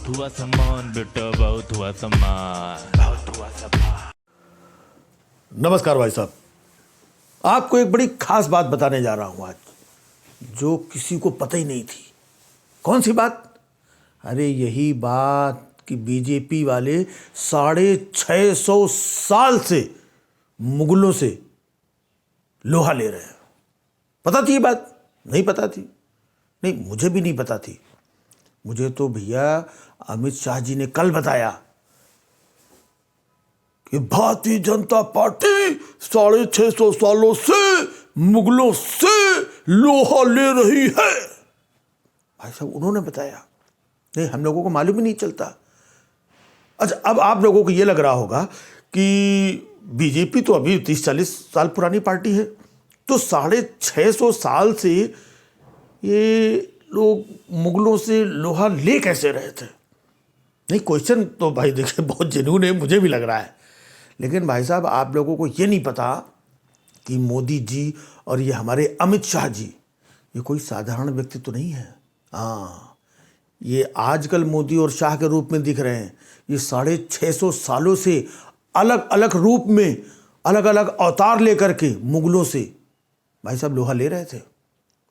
बहुत हुआ सम्मान बेटा, बहुत हुआ सम्मान, बहुत हुआ सम्मान। नमस्कार भाई साहब, आपको एक बड़ी खास बात बताने जा रहा हूं आज, जो किसी को पता ही नहीं थी। कौन सी बात? अरे यही बात कि बीजेपी वाले 650 साल से मुगलों से लोहा ले रहे हैं। पता थी ये बात? नहीं पता थी। नहीं, मुझे भी नहीं पता थी। मुझे तो भैया अमित शाह जी ने कल बताया कि भारतीय जनता पार्टी 650 सालों से मुगलों से लोहा ले रही है। भाई साहब, उन्होंने बताया। नहीं, हम लोगों को मालूम ही नहीं चलता। अच्छा, अब आप लोगों को ये लग रहा होगा कि बीजेपी तो अभी 30-40 साल पुरानी पार्टी है, तो 650 साल से ये लोग मुगलों से लोहा ले कैसे रहे थे? नहीं, क्वेश्चन तो भाई देखिए बहुत जेन्युइन है, मुझे भी लग रहा है। लेकिन भाई साहब, आप लोगों को ये नहीं पता कि मोदी जी और ये हमारे अमित शाह जी, ये कोई साधारण व्यक्ति तो नहीं है। हाँ, ये आजकल मोदी और शाह के रूप में दिख रहे हैं। ये 650 सालों से अलग अलग रूप में, अलग अलग अवतार लेकर के मुगलों से भाई साहब लोहा ले रहे थे।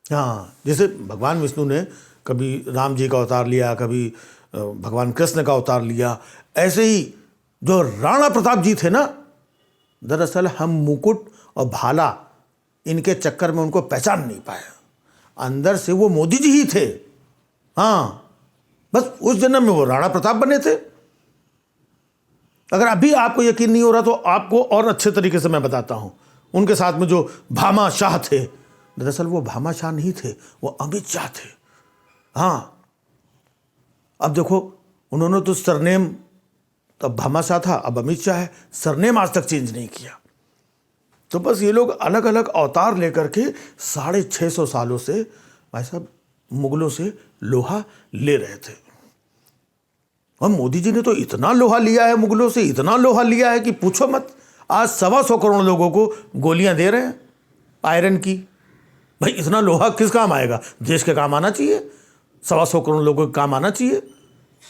हाँ, जैसे भगवान विष्णु ने कभी राम जी का अवतार लिया, कभी भगवान कृष्ण का अवतार लिया, ऐसे ही जो राणा प्रताप जी थे ना, दरअसल हम मुकुट और भाला इनके चक्कर में उनको पहचान नहीं पाया। अंदर से वो मोदी जी ही थे। हाँ, बस उस जन्म में वो राणा प्रताप बने थे। अगर अभी आपको यकीन नहीं हो रहा तो आपको और अच्छे तरीके से मैं बताता हूं। उनके साथ में जो भामा शाह थे, दरअसल वो भामा शाह नहीं थे, वो अमित शाह थे। हाँ, अब देखो, उन्होंने तो सरनेम, तब भामा शाह था, अब अमित शाह है, सरनेम आज तक चेंज नहीं किया। तो बस ये लोग अलग अलग अवतार लेकर के 650 सालों से भाई साहब मुगलों से लोहा ले रहे थे। और मोदी जी ने तो इतना लोहा लिया है मुगलों से, इतना लोहा लिया है कि पूछो मत। आज 125 करोड़ लोगों को गोलियां दे रहे हैं आयरन की। भाई इतना लोहा किस काम आएगा? देश के काम आना चाहिए, 125 करोड़ लोगों के काम आना चाहिए।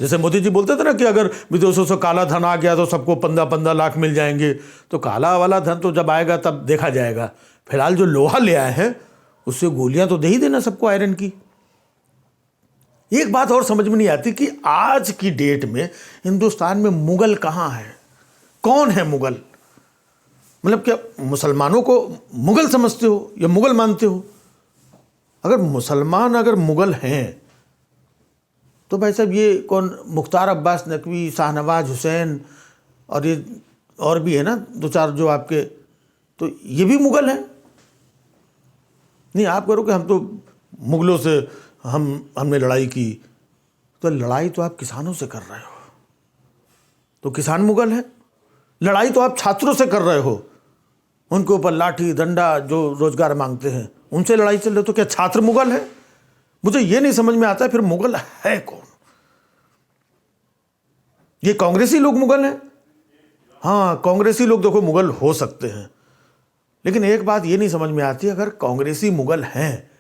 जैसे मोदी जी बोलते थे ना कि अगर विदेशों से काला धन आ गया तो सबको 15-15 लाख मिल जाएंगे। तो काला वाला धन तो जब आएगा तब देखा जाएगा। फिलहाल जो लोहा ले आए हैं उससे गोलियां तो दे ही देना सबको आयरन की। एक बात और समझ में नहीं आती कि आज की डेट में हिंदुस्तान में मुगल कहाँ है? कौन है मुगल? मतलब क्या मुसलमानों को मुगल समझते हो या मुगल मानते हो? अगर मुसलमान अगर मुगल हैं तो भाई साहब ये कौन, मुख्तार अब्बास नकवी, शाहनवाज हुसैन और ये और भी है ना 2-4 जो आपके, तो ये भी मुगल हैं। नहीं, आप करो कि हम तो मुगलों से हमने लड़ाई की, तो लड़ाई तो आप किसानों से कर रहे हो, तो किसान मुगल है। लड़ाई तो आप छात्रों से कर रहे हो, उनके ऊपर लाठी डंडा जो रोजगार मांगते हैं उनसे लड़ाई चल रही, तो क्या छात्र मुगल है? मुझे ये नहीं समझ में आता है फिर मुगल है कौन? ये कांग्रेसी लोग मुगल हैं? हाँ, कांग्रेसी लोग देखो मुगल हो सकते हैं, लेकिन एक बात ये नहीं समझ में आती, अगर कांग्रेसी मुगल हैं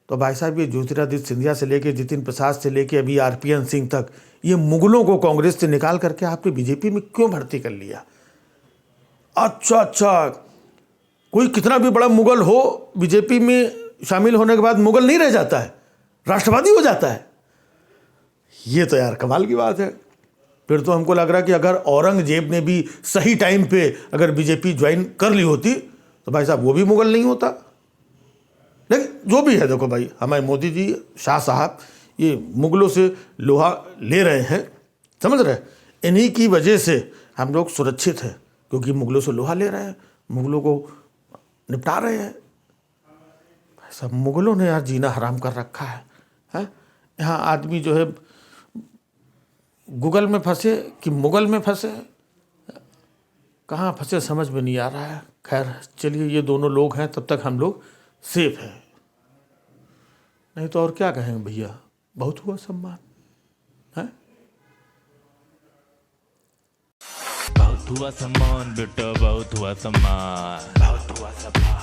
तो भाई साहब ये ज्योतिरादित्य सिंधिया से लेके जितिन प्रसाद से लेके अभी आरपीएन सिंह तक, ये मुगलों को कांग्रेस से निकाल करके आपने बीजेपी में क्यों भर्ती कर लिया? अच्छा, कोई कितना भी बड़ा मुगल हो, बीजेपी में शामिल होने के बाद मुगल नहीं रह जाता है, राष्ट्रवादी हो जाता है। ये तो यार कमाल की बात है। फिर तो हमको लग रहा है कि अगर औरंगजेब ने भी सही टाइम पे अगर बीजेपी ज्वाइन कर ली होती तो भाई साहब वो भी मुगल नहीं होता। लेकिन जो भी है, देखो भाई, हमारे मोदी जी, शाह साहब ये मुगलों से लोहा ले रहे हैं, समझ रहे? इन्हीं की वजह से हम लोग सुरक्षित हैं, क्योंकि मुगलों से लोहा ले रहे हैं, मुगलों को निपटा रहे हैं। सब मुगलों ने यार जीना हराम कर रखा है। यहाँ आदमी जो है गूगल में फंसे कि मुगल में फंसे, कहाँ फंसे समझ में नहीं आ रहा है। खैर चलिए, ये दोनों लोग हैं, तब तक हम लोग सेफ हैं। नहीं तो और क्या कहेंगे भैया, बहुत हुआ सम्मान है। बहुत हुआ सम्मान बेटा, बहुत हुआ सम्मान, बहुत हुआ सम्मान।